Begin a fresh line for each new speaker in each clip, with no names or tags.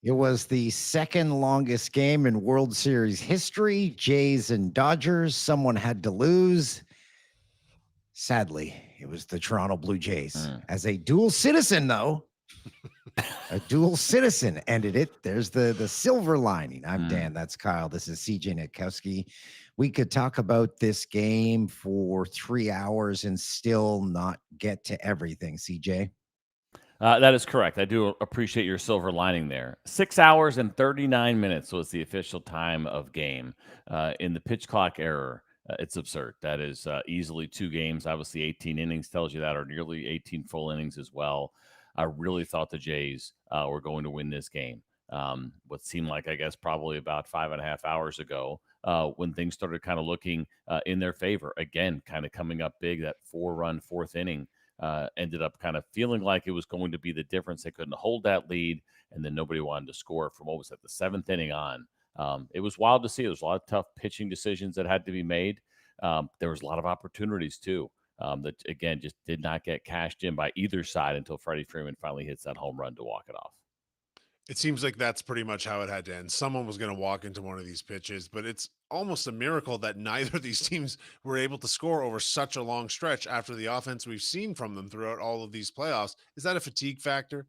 It was the second longest game in World Series history. Jays and Dodgers. Someone had to lose. Sadly, it was the Toronto Blue Jays. As a dual citizen, though, a dual citizen ended it. There's the silver lining. I'm Dan. That's Kyle. This is CJ Nitkowski. We could talk about this game for 3 hours and still not get to everything, CJ.
That is correct. I do appreciate your silver lining there. 6 hours and 39 minutes was the official time of game. In the pitch clock error, it's absurd. That is easily 2 games. Obviously, 18 innings tells you that, or nearly 18 full innings as well. I really thought the Jays were going to win this game. What seemed like, I guess, probably about 5.5 hours ago, when things started kind of looking in their favor. Again, kind of coming up big, that 4-run fourth inning. Ended up kind of feeling like it was going to be the difference. They couldn't hold that lead, and then nobody wanted to score from what was at the 7th inning on. It was wild to see. There was a lot of tough pitching decisions that had to be made. There was a lot of opportunities, too, that, again, just did not get cashed in by either side until Freddie Freeman finally hits that home run to walk it off.
It seems like that's pretty much how it had to end. Someone was going to walk into one of these pitches, but it's almost a miracle that neither of these teams were able to score over such a long stretch after the offense we've seen from them throughout all of these playoffs. Is that a fatigue factor?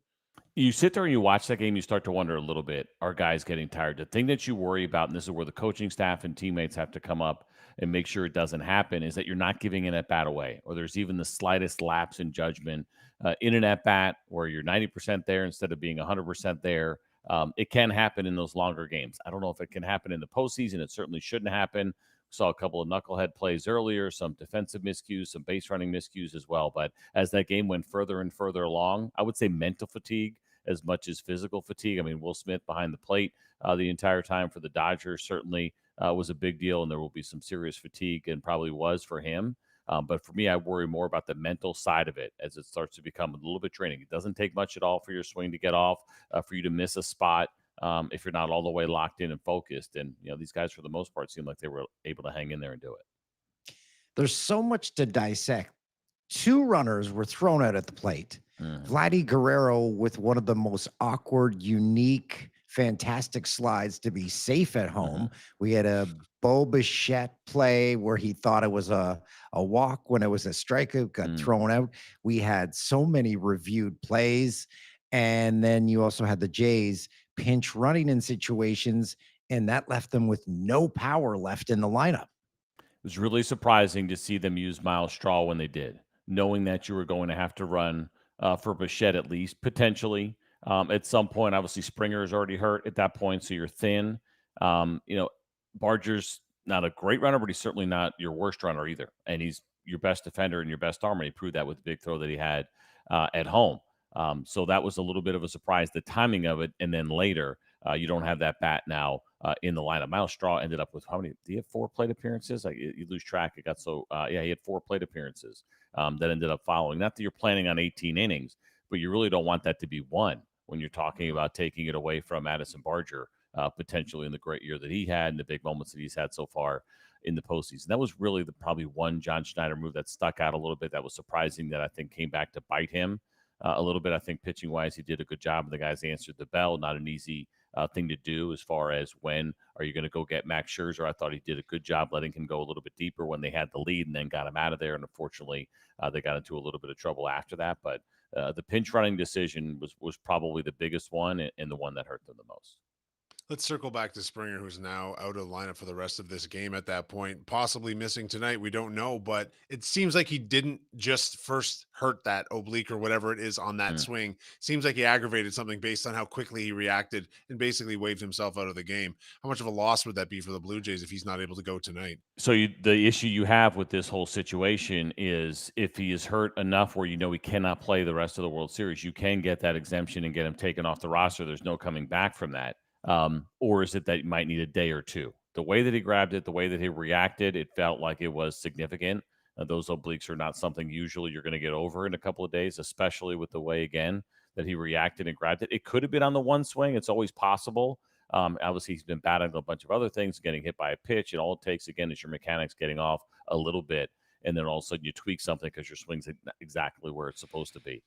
You sit there and you watch that game, you start to wonder a little bit, are guys getting tired? The thing that you worry about, and this is where the coaching staff and teammates have to come up and make sure it doesn't happen, is that you're not giving an at-bat away, or there's even the slightest lapse in judgment in an at-bat where you're 90% there instead of being 100% there. It can happen in those longer games. I don't know if it can happen in the postseason. It certainly shouldn't happen. Saw a couple of knucklehead plays earlier, some defensive miscues, some base running miscues as well. But as that game went further and further along, I would say mental fatigue as much as physical fatigue. I mean, Will Smith behind the plate the entire time for the Dodgers certainly was a big deal, and there will be some serious fatigue, and probably was for him. But for me, I worry more about the mental side of it as it starts to become a little bit draining. It doesn't take much at all for your swing to get off, for you to miss a spot if you're not all the way locked in and focused. And, these guys, for the most part, seem like they were able to hang in there and do it.
There's so much to dissect. 2 runners were thrown out at the plate. Vladdy Guerrero with one of the most awkward, unique, fantastic slides to be safe at home. We had a Bo Bichette play where he thought it was a walk when it was a strikeout, got thrown out. We had so many reviewed plays. And then you also had the Jays pinch running in situations, and that left them with no power left in the lineup.
It was really surprising to see them use Miles Straw when they did, knowing that you were going to have to run for Bichette at least, potentially. At some point, obviously, Springer is already hurt at that point, so you're thin. Barger's not a great runner, but he's certainly not your worst runner either. And he's your best defender and your best armor. He proved that with the big throw that he had at home. So that was a little bit of a surprise, the timing of it. And then later, you don't have that bat now in the lineup. Miles Straw ended up with how many? Do you have 4 plate appearances? You lose track. It got so, he had 4 plate appearances that ended up following. Not that you're planning on 18 innings, but you really don't want that to be 1 when you're talking about taking it away from Madison Barger, potentially in the great year that he had and the big moments that he's had so far in the postseason. That was really probably one John Schneider move that stuck out a little bit. That was surprising, that I think came back to bite him a little bit. I think pitching wise, he did a good job. The guys answered the bell. Not an easy thing to do as far as when are you going to go get Max Scherzer. I thought he did a good job letting him go a little bit deeper when they had the lead and then got him out of there. And unfortunately, they got into a little bit of trouble after that. But the pinch running decision was probably the biggest one and the one that hurt them the most.
Let's circle back to Springer, who's now out of the lineup for the rest of this game at that point, possibly missing tonight. We don't know, but it seems like he didn't just first hurt that oblique or whatever it is on that swing. Seems like he aggravated something based on how quickly he reacted and basically waved himself out of the game. How much of a loss would that be for the Blue Jays if he's not able to go tonight?
So the issue you have with this whole situation is if he is hurt enough where he cannot play the rest of the World Series, you can get that exemption and get him taken off the roster. There's no coming back from that. Or is it that you might need a day or two? The way that he grabbed it, the way that he reacted, it felt like it was significant. Those obliques are not something usually you're going to get over in a couple of days, especially with the way, again, that he reacted and grabbed it. It could have been on the one swing. It's always possible. Obviously, he's been battling a bunch of other things, getting hit by a pitch, and all it takes, again, is your mechanics getting off a little bit, and then all of a sudden you tweak something because your swing's exactly where it's supposed to be.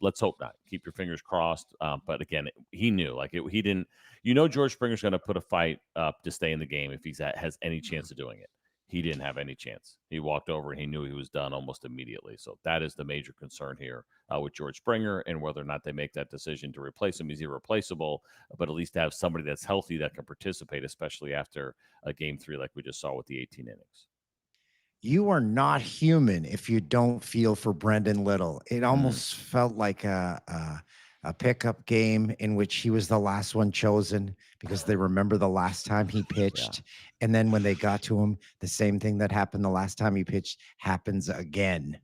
Let's hope not. Keep your fingers crossed. But again, he knew he didn't. George Springer's going to put a fight up to stay in the game if has any chance of doing it. He didn't have any chance. He walked over and he knew he was done almost immediately. So that is the major concern here with George Springer, and whether or not they make that decision to replace him. He's irreplaceable, but at least to have somebody that's healthy that can participate, especially after a game 3 like we just saw with the 18 innings.
You are not human if you don't feel for Brendan Little. It almost felt like a pickup game in which he was the last one chosen because they remember the last time he pitched. And then when they got to him, the same thing that happened the last time he pitched happens again.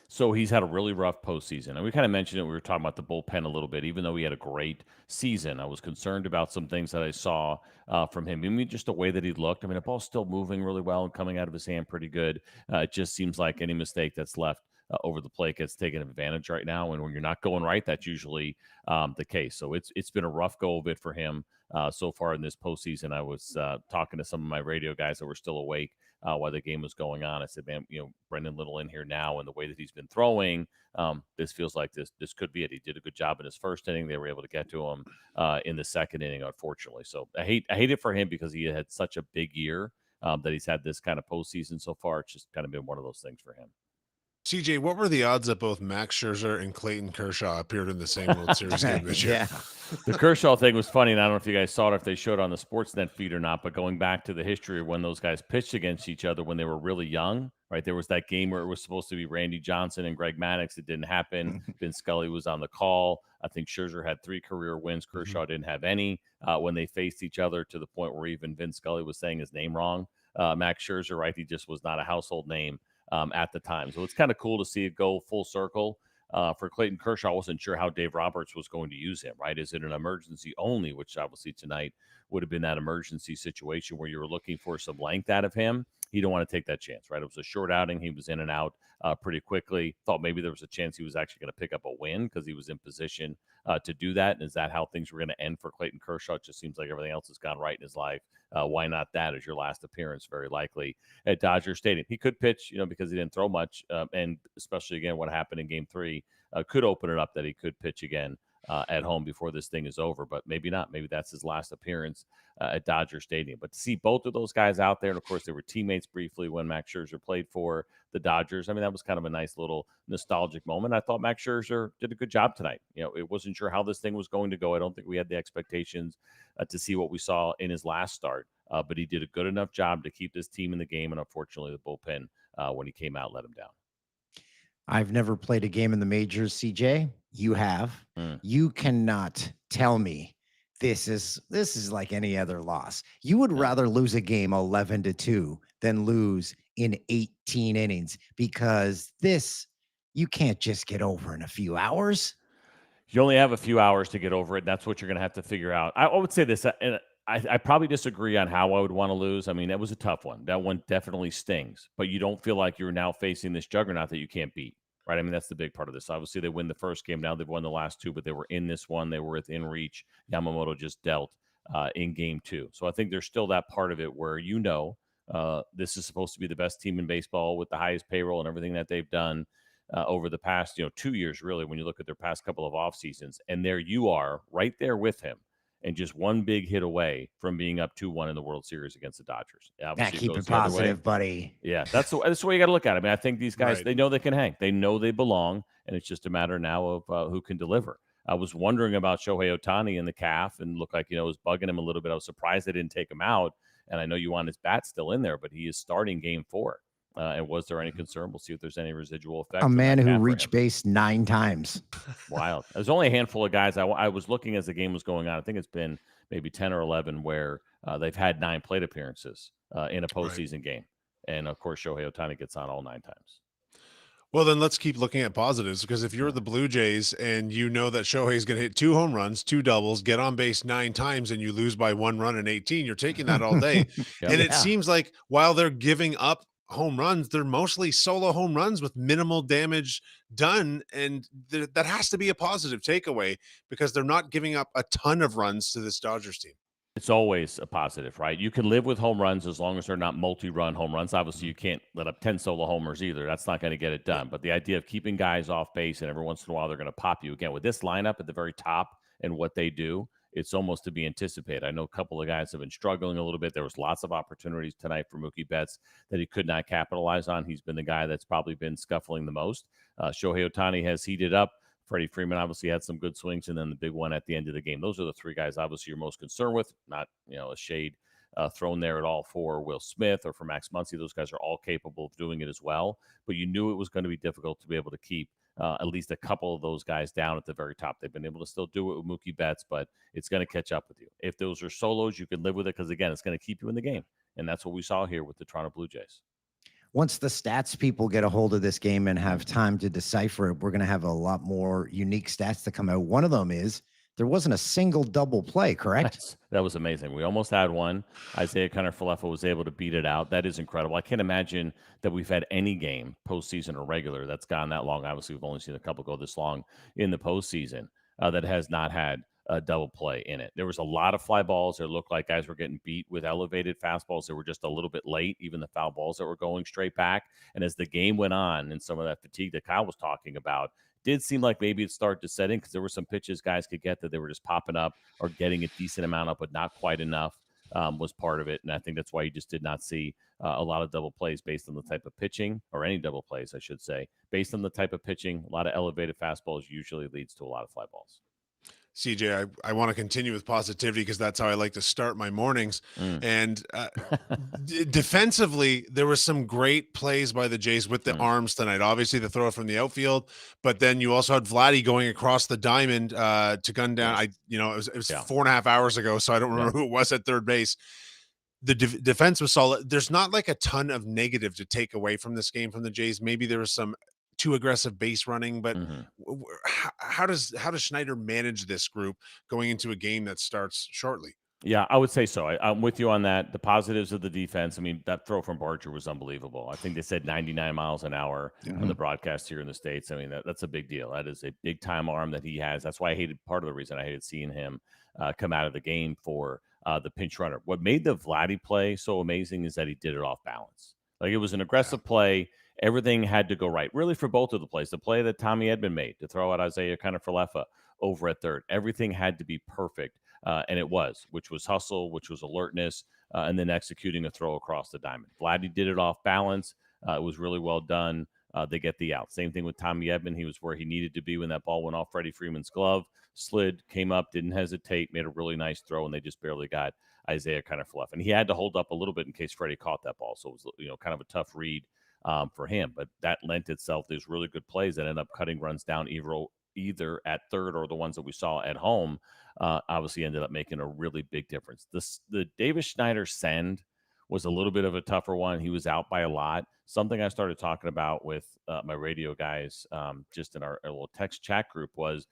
So he's had a really rough postseason. And we kind of mentioned it. We were talking about the bullpen a little bit. Even though he had a great season, I was concerned about some things that I saw from him. I mean, just the way that he looked. I mean, the ball's still moving really well and coming out of his hand pretty good. It just seems like any mistake that's left over the plate gets taken advantage right now. And when you're not going right, that's usually the case. So it's been a rough go of it for him so far in this postseason. I was talking to some of my radio guys that were still awake while the game was going on. I said, man, Brendan Little in here now, and the way that he's been throwing, this feels like this could be it. He did a good job in his first inning. They were able to get to him in the second inning, unfortunately. So I hate it for him because he had such a big year that he's had this kind of postseason so far. It's just kind of been one of those things for him.
CJ, what were the odds that both Max Scherzer and Clayton Kershaw appeared in the same World Series game this year?
The Kershaw thing was funny, and I don't know if you guys saw it, if they showed it on the Sportsnet feed or not, but going back to the history of when those guys pitched against each other when they were really young, right? There was that game where it was supposed to be Randy Johnson and Greg Maddux. It didn't happen. Vin Scully was on the call. I think Scherzer had 3 career wins. Kershaw didn't have any when they faced each other, to the point where even Vin Scully was saying his name wrong. Max Scherzer, right? He just was not a household name at the time. So it's kind of cool to see it go full circle. For Clayton Kershaw, I wasn't sure how Dave Roberts was going to use him, right? Is it an emergency only, which obviously tonight would have been that emergency situation where you were looking for some length out of him? He didn't want to take that chance, right? It was a short outing. He was in and out pretty quickly. Thought maybe there was a chance he was actually going to pick up a win because he was in position to do that. And is that how things were going to end for Clayton Kershaw? It just seems like everything else has gone right in his life. Why not that as your last appearance, very likely, at Dodger Stadium? He could pitch, because he didn't throw much, and especially, again, what happened in Game 3 could open it up that he could pitch again at home before this thing is over, but maybe not. Maybe that's his last appearance at Dodger Stadium. But to see both of those guys out there, and of course they were teammates briefly when Max Scherzer played for the Dodgers. I mean, that was kind of a nice little nostalgic moment. I thought Max Scherzer did a good job tonight. It wasn't sure how this thing was going to go. I don't think we had the expectations to see what we saw in his last start, but he did a good enough job to keep this team in the game, and unfortunately the bullpen, when he came out, let him down.
I've never played a game in the majors, CJ. You have. You cannot tell me this is like any other loss. You would rather lose a game 11-2 than lose in 18 innings, because you can't just get over in a few hours.
You only have a few hours to get over it. And that's what you're going to have to figure out. I would say this, and I probably disagree on how I would want to lose. I mean, that was a tough one. That one definitely stings, but you don't feel like you're now facing this juggernaut that you can't beat, right? I mean, that's the big part of this. Obviously, they win the first game. Now they've won the last 2, but they were in this one. They were within reach. Yamamoto just dealt in Game 2. So I think there's still that part of it where this is supposed to be the best team in baseball with the highest payroll and everything that they've done over the past 2 years, really, when you look at their past couple of off seasons. And there you are right there with him, and just one big hit away from being up 2-1 in the World Series against the Dodgers.
Keep it positive, buddy.
Yeah, that's the way you got to look at it. I mean, I think these guys,
Right.
They know they can hang. They know they belong, and it's just a matter now of who can deliver. I was wondering about Shohei Ohtani and the calf, and looked like, it was bugging him a little bit. I was surprised they didn't take him out, and I know you want his bat still in there, but he is starting Game 4. And was there any concern? We'll see if there's any residual effect.
A man who reached base 9 times.
Wild. There's only a handful of guys. I was looking as the game was going on. I think it's been maybe 10 or 11 where they've had 9 plate appearances in a postseason game. And, of course, Shohei Ohtani gets on all 9 times.
Well, then let's keep looking at positives, because if you're the Blue Jays and you know that Shohei is going to hit 2 home runs, 2 doubles, get on base 9 times, and you lose by 1 run in 18, you're taking that all day. And it seems like while they're giving up home runs, they're mostly solo home runs with minimal damage done. And that has to be a positive takeaway, because they're not giving up a ton of runs to this Dodgers team.
It's always a positive, right? You can live with home runs as long as they're not multi-run home runs. Obviously, you can't let up 10 solo homers either. That's not going to get it
Yeah.
done. But the idea of keeping guys off base and every once in a while they're going to pop you again with this lineup at the very top and what they do, it's almost to be anticipated. I know a couple of guys have been struggling a little bit. There was lots of opportunities tonight for Mookie Betts that he could not capitalize on. He's been the guy that's probably been scuffling the most. Shohei Ohtani has heated up. Freddie Freeman obviously had some good swings, and then the big one at the end of the game. Those are the three guys obviously you're most concerned with. Not a shade thrown there at all for Will Smith or for Max Muncy. Those guys are all capable of doing it as well. But you knew it was going to be difficult to be able to keep at least a couple of those guys down at the very top. They've been able to still do it with Mookie Betts, but it's going to catch up with you. If those are solos, you can live with it because, again, it's going to keep you in the game. And that's what we saw here with the Toronto Blue Jays.
Once the stats people get a hold of this game and have time to decipher it, we're going to have a lot more unique stats to come out. One of them is there wasn't a single double play, correct?
That was amazing. We almost had one. Isaiah Kiner-Falefa was able to beat it out. That is incredible. I can't imagine that we've had any game, postseason or regular, that's gone that long. Obviously, we've only seen a couple go this long in the postseason that has not had a double play in it. There was a lot of fly balls. It looked like guys were getting beat with elevated fastballs that were just a little bit late, even the foul balls that were going straight back. And as the game went on and some of that fatigue that Kyle was talking about, did seem like maybe it started to set in because there were some pitches guys could get that they were just popping up or getting a decent amount up, but not quite enough was part of it. And I think that's why you just did not see a lot of double plays based on the type of pitching, or any double plays, I should say. Based on the type of pitching, a lot of elevated fastballs usually leads to a lot of fly balls.
CJ, I want to continue with positivity because that's how I like to start my mornings. And defensively, there was some great plays by the Jays with the arms tonight. Obviously, the throw from the outfield, but then you also had Vladdy going across the diamond to gun down.
Yes.
It was 4.5 hours ago, so I don't remember who it was at third base. The defense was solid. There's not like a ton of negative to take away from this game from the Jays. Maybe there was some too aggressive base running, but how does Schneider manage this group going into a game that starts shortly?
Yeah, I would say so. I'm with you on that. The positives of the defense. I mean, that throw from Barger was unbelievable. I think they said 99 miles an hour on the broadcast here in the States. I mean, that's a big deal. That is a big time arm that he has. That's why I hated, part of the reason I hated seeing him come out of the game for the pinch runner. What made the Vladdy play so amazing is that he did it off balance. Like, it was an aggressive play. Everything had to go right, really, for both of the plays. The play that Tommy Edman made to throw out Isaiah Kiner-Falefa over at third, everything had to be perfect. And it was, which was hustle, which was alertness, and then executing a throw across the diamond. Vladdy did it off balance. It was really well done. They get the out. Same thing with Tommy Edman. He was where he needed to be when that ball went off Freddie Freeman's glove, slid, came up, didn't hesitate, made a really nice throw, and they just barely got Isaiah Kiner-Falefa. And he had to hold up a little bit in case Freddie caught that ball. So it was, kind of a tough read for him. But that lent itself. There's really good plays that end up cutting runs down either at third or the ones that we saw at home. Obviously ended up making a really big difference. The Davis Schneider send was a little bit of a tougher one. He was out by a lot. Something I started talking about with my radio guys just in our little text chat group was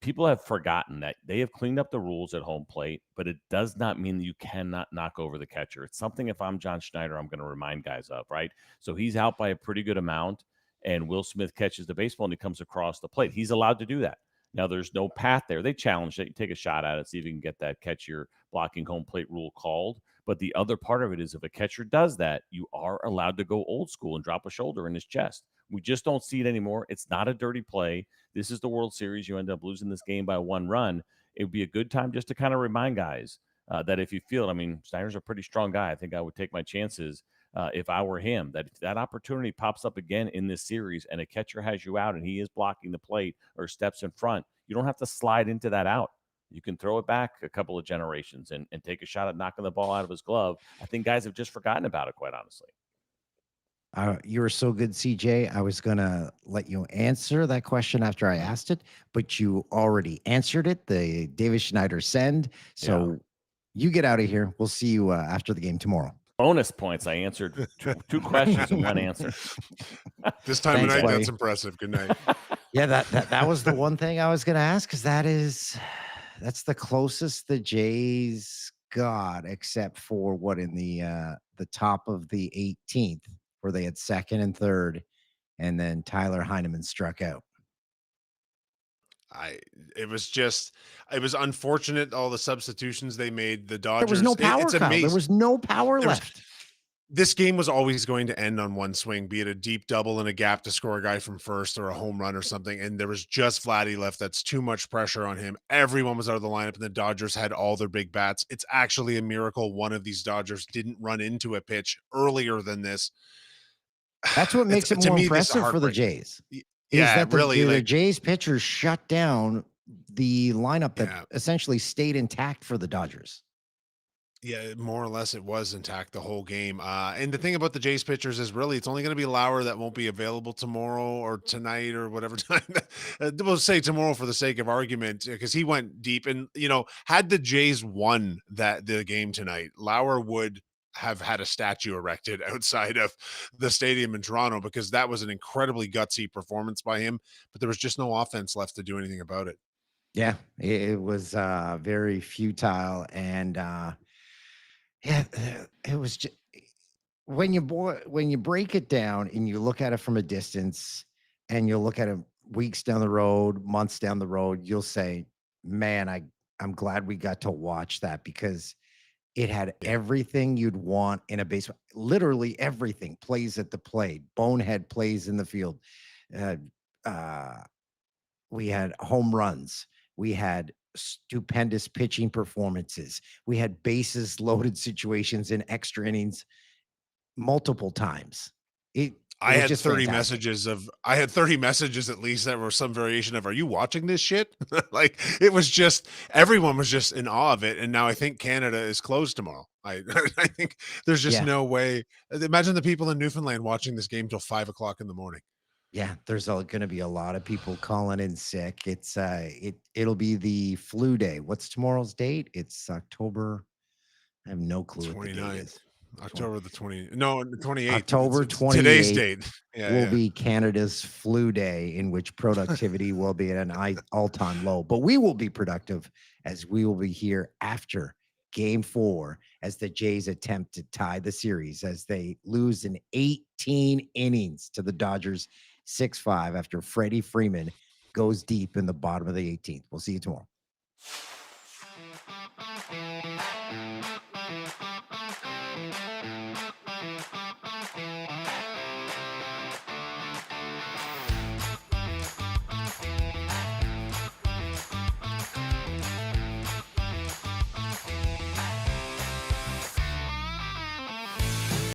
people have forgotten that they have cleaned up the rules at home plate, but it does not mean that you cannot knock over the catcher. It's something, if I'm John Schneider, I'm going to remind guys of, right? So he's out by a pretty good amount, and Will Smith catches the baseball and he comes across the plate. He's allowed to do that. Now, there's no path there. They challenge it. You take a shot at it, see if you can get that catch your blocking home plate rule called. But the other part of it is if a catcher does that, you are allowed to go old school and drop a shoulder in his chest. We just don't see it anymore. It's not a dirty play. This is the World Series. You end up losing this game by one run. It would be a good time just to kind of remind guys that if you feel it, I mean, Snyder's a pretty strong guy. I think I would take my chances if I were him, that if that opportunity pops up again in this series and a catcher has you out and he is blocking the plate or steps in front, you don't have to slide into that out. You can throw it back a couple of generations and take a shot at knocking the ball out of his glove. I think guys have just forgotten about it, quite honestly.
You were so good, CJ. I was going to let you answer that question after I asked it, but you already answered it, the Davis Schneider send. So you get out of here. We'll see you after the game tomorrow.
Bonus points. I answered two questions and one answer.
This time of night,
buddy.
that's impressive. Good night.
Yeah, that was the one thing I was going to ask, because that's the closest the Jays got, except for what, in the top of the 18th, where they had second and third, and then Tyler Heineman struck out.
I it was just it was unfortunate all the substitutions they made. The
There was no
Dodgers,
power,
it's
Kyle. There
amazing.
was no power
There was
left.
this game was always going to end on one swing, be it a deep double in a gap to score a guy from first or a home run or something. And there was just Vladdy left. That's too much pressure on him. Everyone was out of the lineup, and the Dodgers had all their big bats. It's actually a miracle one of these Dodgers didn't run into a pitch earlier than this.
That's what
It's
makes it
to
more
me, this is a
impressive for the
heartbreak.
Jays is
Yeah,
that
really.
the
Like,
Jays pitchers shut down the lineup that
yeah.
essentially stayed intact for the Dodgers.
Yeah, more or less it was intact the whole game. And the thing about the Jays pitchers is really it's only going to be Lauer that won't be available tomorrow or tonight or whatever time. We'll say tomorrow for the sake of argument because he went deep. And had the Jays won the game tonight, Lauer would have had a statue erected outside of the stadium in Toronto because that was an incredibly gutsy performance by him. But there was just no offense left to do anything about it.
Yeah, it was very futile, and yeah, it was just when you break it down and you look at it from a distance, and you look at it weeks down the road, months down the road, you'll say, "Man, I'm glad we got to watch that because it had
Yeah.
everything you'd want in a baseball. Literally everything plays at the plate, bonehead plays in the field. Uh, uh, we had home runs. We had stupendous pitching performances. We had bases loaded situations in extra innings multiple times. It
I
was
had
just
30
fantastic.
messages of I had 30 messages at least that were some variation of, "Are you watching this shit?" Like, it was just everyone was just in awe of it, and now I think Canada is closed tomorrow. I I think there's just
Yeah.
no way. Imagine the people in Newfoundland watching this game till 5 o'clock in the morning.
Yeah, there's going to be a lot of people calling in sick. It'll be the flu day. What's tomorrow's date? It's October. I have no clue what the date
29th,
is. Twen-
October the 20 no, the 28th.
October
It's today's
28th
date. Yeah,
will
yeah.
be Canada's flu day, in which productivity will be at an all-time low. But we will be productive as we will be here after game 4 as the Jays attempt to tie the series as they lose in 18 innings to the Dodgers 6-5 after Freddie Freeman goes deep in the bottom of the 18th. We'll see you tomorrow.